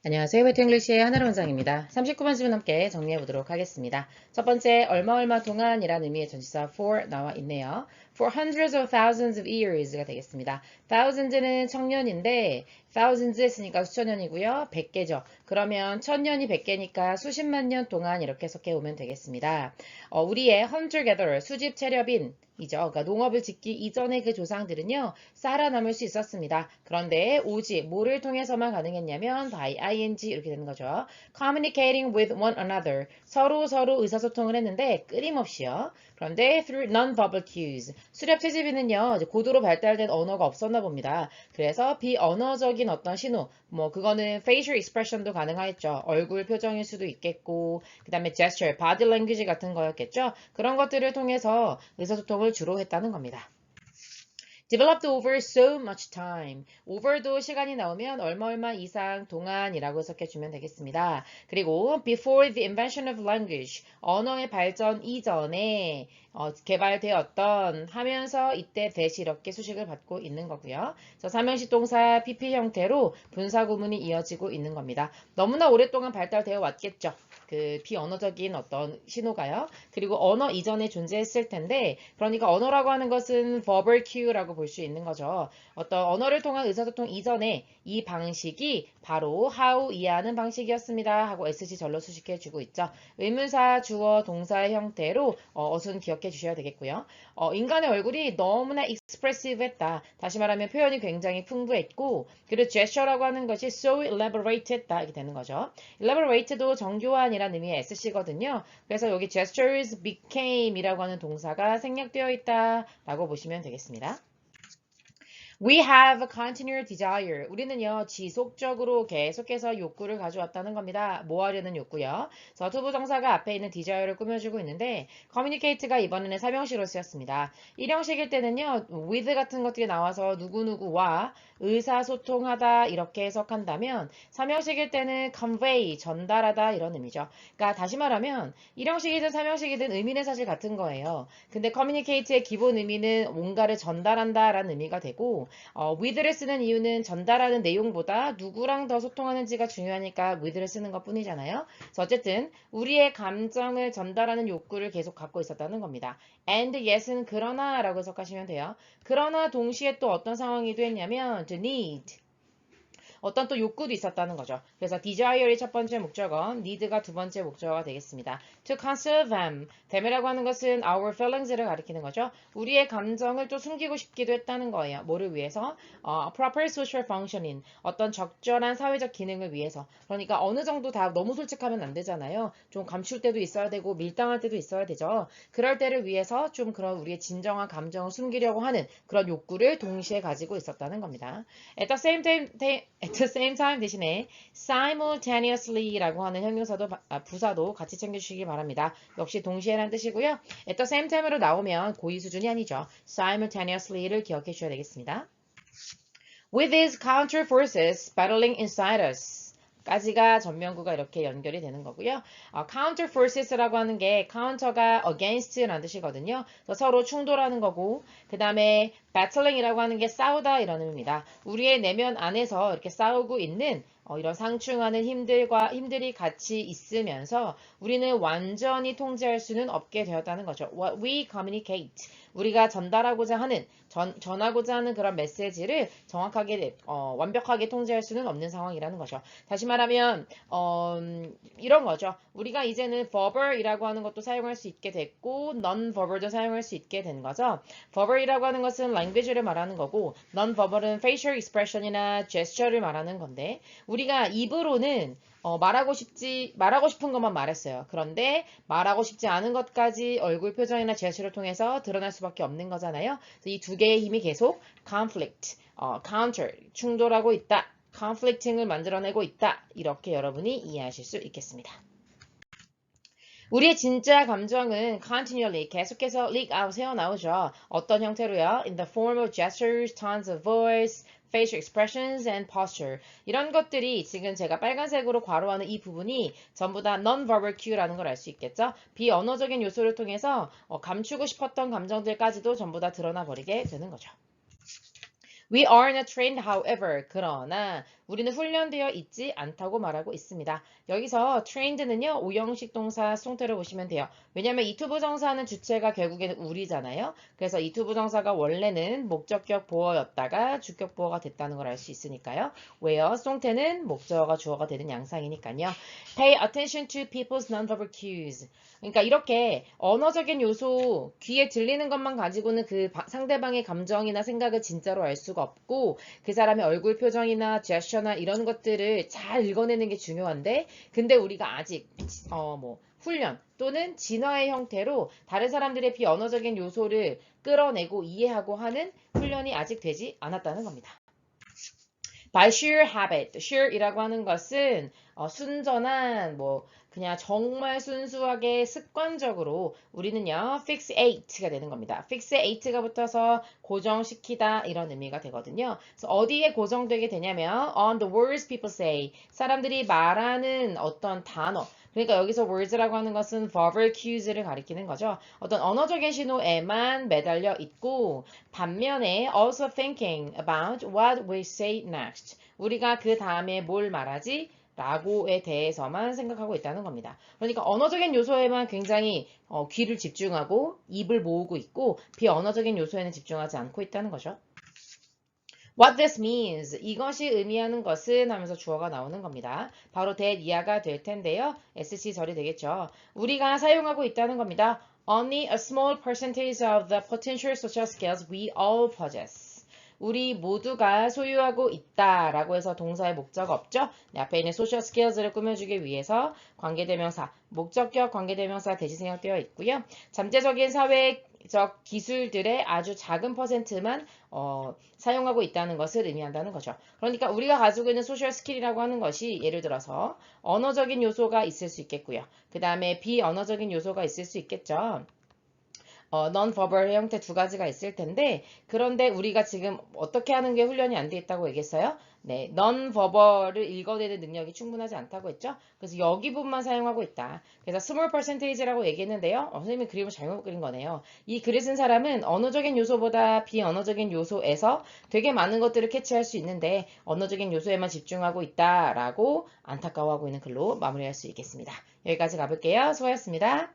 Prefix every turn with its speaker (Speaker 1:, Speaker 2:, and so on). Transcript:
Speaker 1: 안녕하세요. 웨트잉글리시의 하나로 원장입니다. 39번 질문 함께 정리해 보도록 하겠습니다. 첫 번째, 얼마 동안이라는 의미의 전치사 for 나와 있네요. For hundreds or thousands of years가 되겠습니다. thousands는 청년인데 thousands 했으니까 수천 년이고요. 100개죠. 그러면 천년이 100개니까 수십만 년 동안 이렇게 해석해 오면 되겠습니다. 우리의 hunter-gatherer, 수집 채렵인 이죠. 그러니까 농업을 짓기 이전의 그 조상들은요, 살아남을 수 있었습니다. 그런데 오직 뭐를 통해서만 가능했냐면 by ing 이렇게 되는 거죠. communicating with one another. 서로 의사소통을 했는데 끊임없이요. 그런데 through non-verbal cues. 수렵 채집에는요, 이제 고도로 발달된 언어가 없었나 봅니다. 그래서 비언어적인 어떤 신호, 뭐 그거는 facial expression도 가능하겠죠. 얼굴 표정일 수도 있겠고, 그 다음에 gesture, body language 같은 거였겠죠. 그런 것들을 통해서 의사소통을 주로 했다는 겁니다. developed over so much time. over도 시간이 나오면 얼마 이상 동안이라고 해석해주면 되겠습니다. 그리고 before the invention of language. 언어의 발전 이전에 개발되었던 하면서 이때 대시 이렇게 수식을 받고 있는 거고요. 그래서 삼형식 동사 PP 형태로 분사 구문이 이어지고 있는 겁니다. 너무나 오랫동안 발달되어 왔겠죠. 그 비언어적인 어떤 신호가요. 그리고 언어 이전에 존재했을 텐데, 그러니까 언어라고 하는 것은 verbal cue라고 볼 수 있는 거죠. 어떤 언어를 통한 의사소통 이전에 이 방식이 바로 how 이해하는 방식이었습니다 하고 SG 절로 수식해 주고 있죠. 의문사, 주어, 동사의 형태로 어순 기억해 주셔야 되겠고요. 인간의 얼굴이 너무나 expressive했다. 다시 말하면 표현이 굉장히 풍부했고, 그리고 gesture라고 하는 것이 so elaborate했다 이렇게 되는 거죠. elaborate도 정교한이라는 의미의 SC거든요. 그래서 여기 gestures became 이라고 하는 동사가 생략되어 있다 라고 보시면 되겠습니다. We have a continual desire. 우리는요, 지속적으로 계속해서 욕구를 가져왔다는 겁니다. 뭐 하려는 욕구요? 그래서 투부정사가 앞에 있는 desire를 꾸며주고 있는데, communicate가 이번에는 삼형식으로 쓰였습니다. 일형식일 때는요, with 같은 것들이 나와서 누구누구와 의사소통하다 이렇게 해석한다면, 삼형식일 때는 convey, 전달하다 이런 의미죠. 그러니까 다시 말하면, 일형식이든 삼형식이든 의미는 사실 같은 거예요. 근데 communicate의 기본 의미는 뭔가를 전달한다 라는 의미가 되고, with를 쓰는 이유는 전달하는 내용보다 누구랑 더 소통하는지가 중요하니까 with를 쓰는 것 뿐이잖아요. 그래서 어쨌든 우리의 감정을 전달하는 욕구를 계속 갖고 있었다는 겁니다. and yes은 그러나 라고 해석하시면 돼요. 그러나 동시에 또 어떤 상황이 됐냐면 the need. 어떤 또 욕구도 있었다는 거죠. 그래서 desire의 첫 번째 목적어, need가 두 번째 목적어가 되겠습니다. To conceal them. them이라고 하는 것은 our feelings를 가리키는 거죠. 우리의 감정을 또 숨기고 싶기도 했다는 거예요. 뭐를 위해서? proper social functioning. 어떤 적절한 사회적 기능을 위해서. 그러니까 어느 정도 다 너무 솔직하면 안 되잖아요. 좀 감출 때도 있어야 되고 밀당할 때도 있어야 되죠. 그럴 때를 위해서 좀 그런 우리의 진정한 감정을 숨기려고 하는 그런 욕구를 동시에 가지고 있었다는 겁니다. At the same time 대신에 simultaneously라고 하는 형용사도 부사도 같이 챙겨주시기 바랍니다. 역시 동시에라는 뜻이고요. At the same time으로 나오면 고의 수준이 아니죠. simultaneously를 기억해 주셔야 되겠습니다. With these counter forces battling inside us. 까지가 전면구가 이렇게 연결이 되는 거고요. counter forces라고 하는 게 counter가 against라는 뜻이거든요. 서로 충돌하는 거고, 그 다음에 battling이라고 하는 게 싸우다 이런 의미입니다. 우리의 내면 안에서 이렇게 싸우고 있는 이런 상충하는 힘들이 같이 있으면서 우리는 완전히 통제할 수는 없게 되었다는 거죠. What we communicate. 우리가 전달하고자 하는, 전하고자 하는 그런 메시지를 정확하게, 완벽하게 통제할 수는 없는 상황이라는 거죠. 다시 말하면, 이런 거죠. 우리가 이제는 verbal이라고 하는 것도 사용할 수 있게 됐고, non-verbal도 사용할 수 있게 된 거죠. verbal이라고 하는 것은 language를 말하는 거고, non-verbal은 facial expression이나 gesture를 말하는 건데, 우리가 입으로는 말하고 싶은 것만 말했어요. 그런데 말하고 싶지 않은 것까지 얼굴 표정이나 제스처를 통해서 드러날 수밖에 없는 거잖아요. 이 두 개의 힘이 계속 conflict, counter, 충돌하고 있다. conflicting을 만들어내고 있다. 이렇게 여러분이 이해하실 수 있겠습니다. 우리의 진짜 감정은 continually 계속해서 leak out 새어나오죠. 어떤 형태로요? In the form of gestures, tones of voice, facial expressions, and posture. 이런 것들이 지금 제가 빨간색으로 괄호하는 이 부분이 전부 다 non-verbal cue라는 걸 알 수 있겠죠? 비언어적인 요소를 통해서 감추고 싶었던 감정들까지도 전부 다 드러나 버리게 되는 거죠. We are not trained, however. 그러나 우리는 훈련되어 있지 않다고 말하고 있습니다. 여기서 trained는요, 오형식 동사 수동태로 보시면 돼요. 왜냐하면 이 투부정사는 주체가 결국에는 우리잖아요. 그래서 이 투부정사가 원래는 목적격 보어였다가 주격 보어가 됐다는 걸 알 수 있으니까요. where 수동태는 목적어가 주어가 되는 양상이니까요. Pay attention to people's nonverbal cues. 그러니까 이렇게 언어적인 요소, 귀에 들리는 것만 가지고는 그 상대방의 감정이나 생각을 진짜로 알 수가 없고 그 사람의 얼굴 표정이나 제스처나 이런 것들을 잘 읽어내는 게 중요한데 근데 우리가 아직 훈련 또는 진화의 형태로 다른 사람들의 비언어적인 요소를 끌어내고 이해하고 하는 훈련이 아직 되지 않았다는 겁니다. By sheer habit, sheer이라고 하는 것은 순전한 그냥 정말 순수하게 습관적으로 우리는요 fixate가 되는 겁니다. fixate가 붙어서 고정시키다 이런 의미가 되거든요. 그래서 어디에 고정되게 되냐면 on the words people say, 사람들이 말하는 어떤 단어. 그러니까 여기서 words라고 하는 것은 verbal cues를 가리키는 거죠. 어떤 언어적인 신호에만 매달려 있고 반면에 also thinking about what we say next. 우리가 그 다음에 뭘 말하지? 라고에 대해서만 생각하고 있다는 겁니다. 그러니까 언어적인 요소에만 굉장히 귀를 집중하고 입을 모으고 있고 비언어적인 요소에는 집중하지 않고 있다는 거죠. What this means, 이것이 의미하는 것은 하면서 주어가 나오는 겁니다. 바로 that 이하가 될 텐데요. SC 절이 되겠죠. 우리가 사용하고 있다는 겁니다. Only a small percentage of the potential social skills we all possess. 우리 모두가 소유하고 있다라고 해서 동사의 목적 없죠? 네, 앞에 있는 social skills를 꾸며주기 위해서 관계대명사, 목적격 관계대명사 대신 생략되어 있고요. 잠재적인 사회적 기술들의 아주 작은 퍼센트만 사용하고 있다는 것을 의미한다는 거죠. 그러니까 우리가 가지고 있는 소셜 스킬이라고 하는 것이 예를 들어서 언어적인 요소가 있을 수 있겠고요. 그 다음에 비언어적인 요소가 있을 수 있겠죠. non-verbal 형태 두 가지가 있을 텐데 그런데 우리가 지금 어떻게 하는 게 훈련이 안 돼 있다고 얘기했어요? 네, non-verbal을 읽어내는 능력이 충분하지 않다고 했죠? 그래서 여기 부분만 사용하고 있다. 그래서 small percentage라고 얘기했는데요. 선생님이 그림을 잘못 그린 거네요. 이 글을 쓴 사람은 언어적인 요소보다 비언어적인 요소에서 되게 많은 것들을 캐치할 수 있는데 언어적인 요소에만 집중하고 있다라고 안타까워하고 있는 글로 마무리할 수 있겠습니다. 여기까지 가볼게요. 수고하셨습니다.